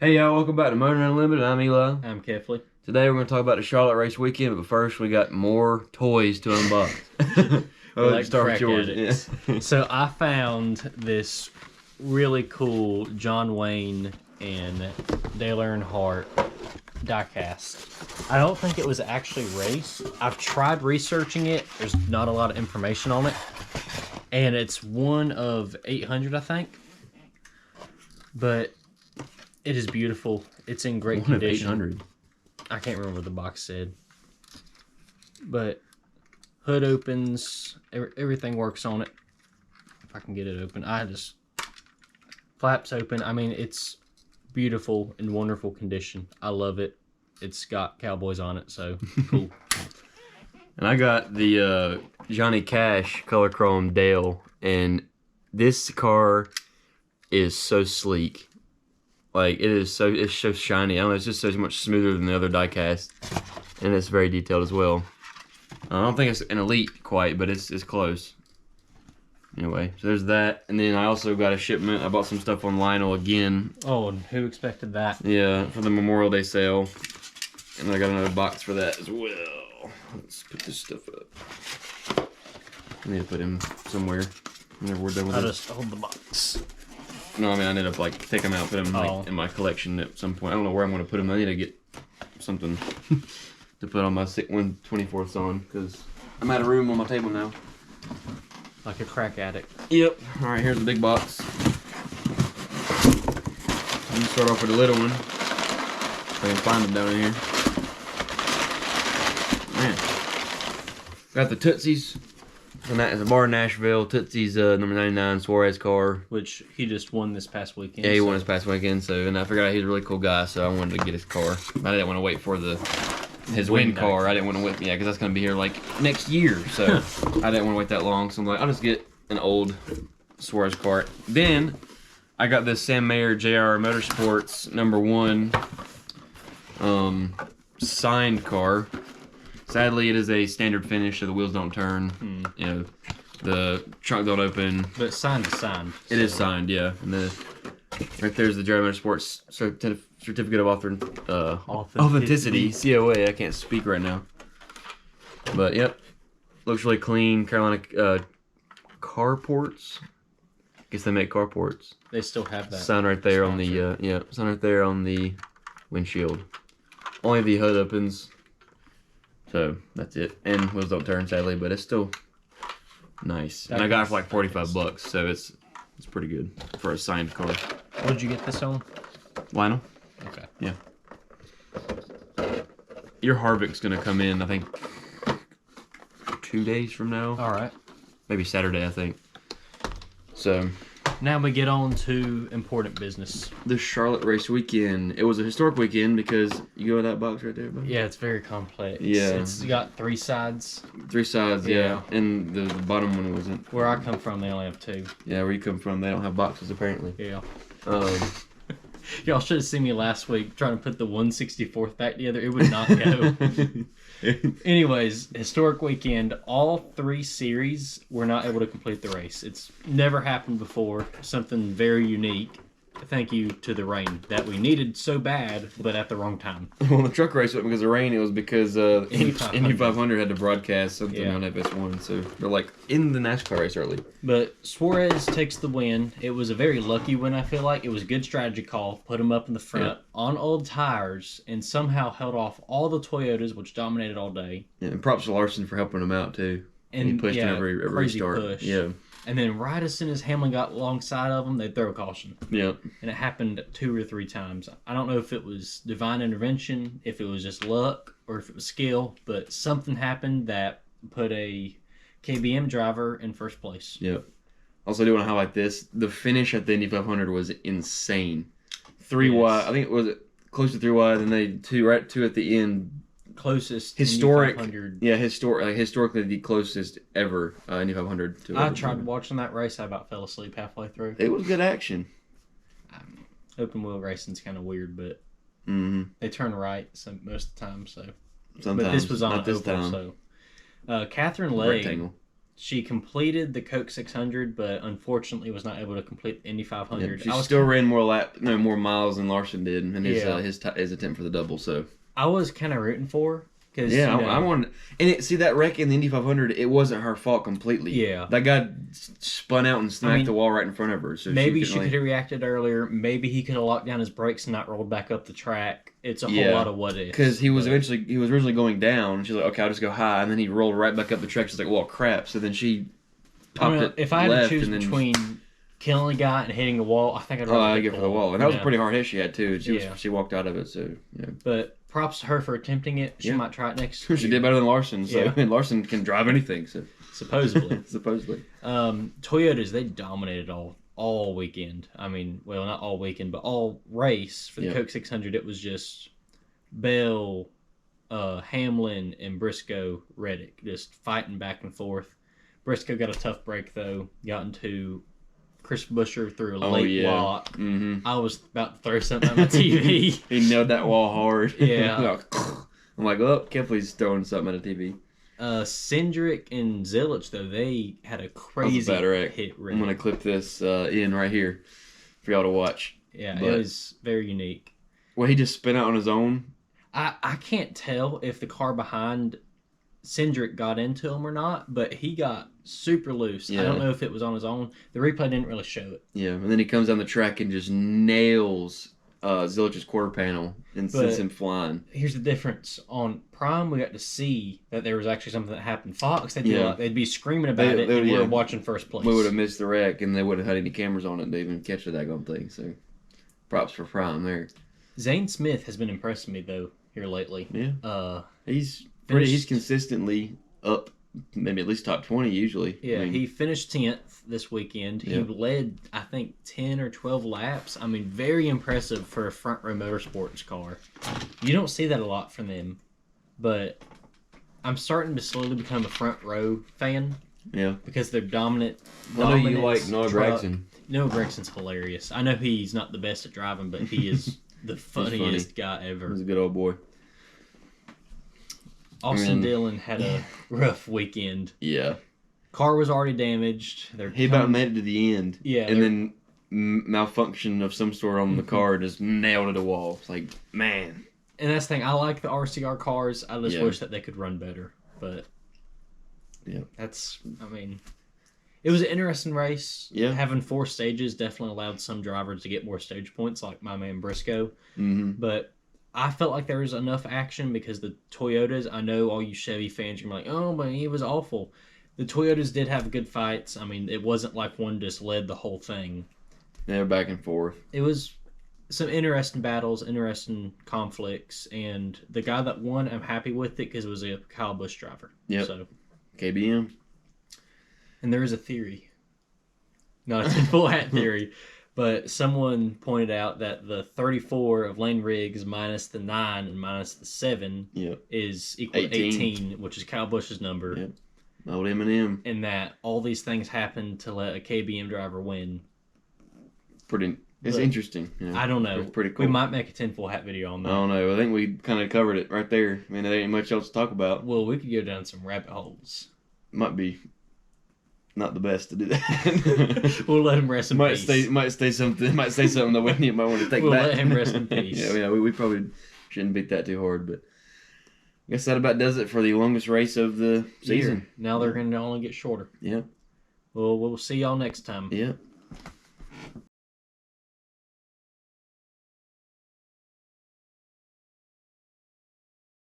Hey y'all, welcome back to Motor Unlimited. I'm Eli. I'm Kefley. Today we're going to talk about the Charlotte race weekend, but first we got more toys to unbox. We're Let's start with yours. addicts. Yeah. So I found this really cool John Wayne and Dale Earnhardt diecast. I don't think it was actually raced. I've tried researching it. There's not a lot of information on it. And it's one of 800, I think. But it is beautiful. It's in great One of condition. 800. I can't remember what the box said. But hood opens, everything works on it. If I can get it open. Flaps open. I mean, it's beautiful in wonderful condition. I love it. It's got cowboys on it, so cool. And I got the Johnny Cash color chrome Dale, and this car is so sleek. Like it's so shiny. I don't know, it's just so much smoother than the other diecast, and it's very detailed as well. I don't think it's an elite quite, but it's close. Anyway, so there's that, and then I also got a shipment. I bought some stuff on Lionel again. Oh, and who expected that? Yeah, for the Memorial Day sale, and I got another box for that as well. Let's put this stuff up. I need to put him somewhere whenever we're done with I'll it. just hold the box. No, I mean I ended up like take them out, put them in my collection at some point. I don't know where I'm going to put them. I need to get something to put on my 1/24ths on because I'm out of room on my table now. Like a crack addict. Yep. All right, here's the big box. I'm gonna start off with the little one. If I can find them down in here. Man, got the Tootsies. And that is a bar in Nashville. Tootsie's number 99 Suarez car. Which he just won this past weekend. Yeah, he won this past weekend. So, and I figured out he's a really cool guy, so I wanted to get his car. I didn't want to wait for his win car. I didn't want to wait, because that's gonna be here like next year. So I didn't want to wait that long. So I'm like, I'll just get an old Suarez car. Then I got this Sam Mayer JR Motorsports number 1 signed car. Sadly, it is a standard finish, so the wheels don't turn. You know, the trunk don't open. But signed is signed. It is signed, yeah. And right there's the Jerry Motorsports certificate of authenticity, COA. I can't speak right now. But yep, looks really clean. Carolina carports. Guess they make carports. They still have that. Sign right there on the sign right there on the windshield. Only the hood opens. So that's it. And wheels don't turn, sadly, but it's still nice. And I got it for like $45, so it's pretty good for a signed car. What did you get this on? Lionel? Okay. Yeah. Your Harvick's gonna come in, I think, 2 days from now. All right. Maybe Saturday, I think. So Now we get on to important business. the Charlotte race weekend. It was a historic weekend because you go with that box right there, buddy? Yeah, it's very complex. Yeah. It's got 3 sides. 3 sides, yeah. And the bottom one wasn't. Where I come from, they only have 2. Yeah, where you come from, they don't have boxes apparently. Yeah. Um, Y'all should have seen me last week trying to put the 164th back together. It would not go. Anyways, historic weekend. All 3 series were not able to complete the race. It's never happened before. Something very unique. Thank you to the rain that we needed so bad, but at the wrong time. Well, the truck race wasn't because of rain. It was because Indy Indy 500 had to broadcast something Yeah. on FS1. So they're like in the NASCAR race early. But Suarez takes the win. It was a very lucky win, I feel like. It was a good strategy call. Put him up in the front on old tires and somehow held off all the Toyotas, which dominated all day. Yeah, and props to Larson for helping him out too. And He pushed in every crazy restart. push. Yeah, And then right as soon as Hamlin got alongside of him, they'd throw a caution. yeah. And it happened 2 or 3 times. I don't know if it was divine intervention, if it was just luck, or if it was skill, but something happened that put a KBM driver in first place. Yep. Also, do want to highlight this. The finish at the Indy 500 was insane. 3 wide. I think it was close to 3 wide, and they two at the end. Closest Historic. Indy 500. Yeah, historically the closest ever Indy 500 to. I tried watching that race. I about fell asleep halfway through. It was good action. Open wheel racing's kind of weird, but Mm-hmm. they turn right most of the time. So, Sometimes. but this was on not this oval, time. so Catherine Legg. Rectangle. She completed the Coke 600, but unfortunately was not able to complete the Indy 500. She still ran more miles than Larson did in his attempt for the double. So I was kind of rooting for her. Yeah, I wanted, and see that wreck in the Indy 500. It wasn't her fault completely. Yeah, that guy spun out and smacked the wall right in front of her. So maybe she could have reacted earlier. Maybe he could have locked down his brakes and not rolled back up the track. It's a whole lot of what ifs. Because he was originally going down. She's like, okay, I'll just go high, and then he rolled right back up the track. She's like, well, crap. So then she popped it. If I had to choose between killing a guy and hitting a wall, I think I'd rather go for the wall. And that was a pretty hard hit she had too. She walked out of it. So but. Props to her for attempting it. She might try it next year. She did better than Larson. So and Larson can drive anything. So supposedly. Toyotas, they dominated all weekend. I mean, well, not all weekend, but all race for the Coke 600. It was just Bell, Hamlin, and Briscoe Reddick just fighting back and forth. Briscoe got a tough break though. Got into Chris Buescher threw a late block. Mm-hmm. I was about to throw something on my TV. He nailed that wall hard. Yeah. I'm like, oh, Kefley's throwing something at the TV. Cindric and Zilich, though, they had a crazy hit. I'm going to clip this in right here for y'all to watch. Yeah, it was very unique. Well, he just spin out on his own. I can't tell if the car behind Cindric got into him or not, but he got super loose. Yeah. I don't know if it was on his own. The replay didn't really show it. Yeah, and then he comes down the track and just nails Zilich's quarter panel and sends him flying. Here's the difference. On Prime, we got to see that there was actually something that happened. Fox, they'd be screaming about it, and we were watching first place. We would have missed the wreck, and they wouldn't have had any cameras on it to even catch the daggone thing. So, props for Prime there. Zane Smith has been impressing me, though, here lately. Yeah. He's consistently up, maybe at least top 20 usually. Yeah, he finished 10th this weekend. He led, I think, 10 or 12 laps. I mean, very impressive for a front row motorsports car. You don't see that a lot from them, but I'm starting to slowly become a front row fan. Yeah. Because they're dominant. I know you like Noah Gragson. Noah Gragson's hilarious. I know he's not the best at driving, but he is the funniest guy ever. He's a good old boy. Austin Dillon had a rough weekend. Yeah. Car was already damaged. He about made it to the end. Yeah. And then malfunction of some sort on the car just nailed it to the wall. It's like, man. And that's the thing. I like the RCR cars. I just wish that they could run better. But it was an interesting race. Yeah. Having 4 stages definitely allowed some drivers to get more stage points, like my man Briscoe. Mm-hmm. But I felt like there was enough action because the Toyotas, I know all you Chevy fans are like, oh, but he was awful. The Toyotas did have good fights. I mean, it wasn't like one just led the whole thing. They were back and forth. It was some interesting battles, interesting conflicts, and the guy that won, I'm happy with it because it was a Kyle Busch driver. Yeah. So, KBM. And there is a theory. Not a full hat theory. But someone pointed out that the 34 of Lane Riggs minus the 9 and minus the 7 is equal to 18, which is Kyle Busch's number. Yep. Old Eminem. And that all these things happened to let a KBM driver win. It's interesting. I don't know. It's pretty cool. We might make a 10 full hat video on that. I don't know. I think we kind of covered it right there. I mean, there ain't much else to talk about. Well, we could go down some rabbit holes. Might be not the best to do that. We'll let him rest in peace. Might say something that Whitney might want to take back. We'll let him rest in peace. We probably shouldn't beat that too hard, but I guess that about does it for the longest race of the season. Now they're going to only get shorter. Yeah. Well, we'll see y'all next time. Yeah.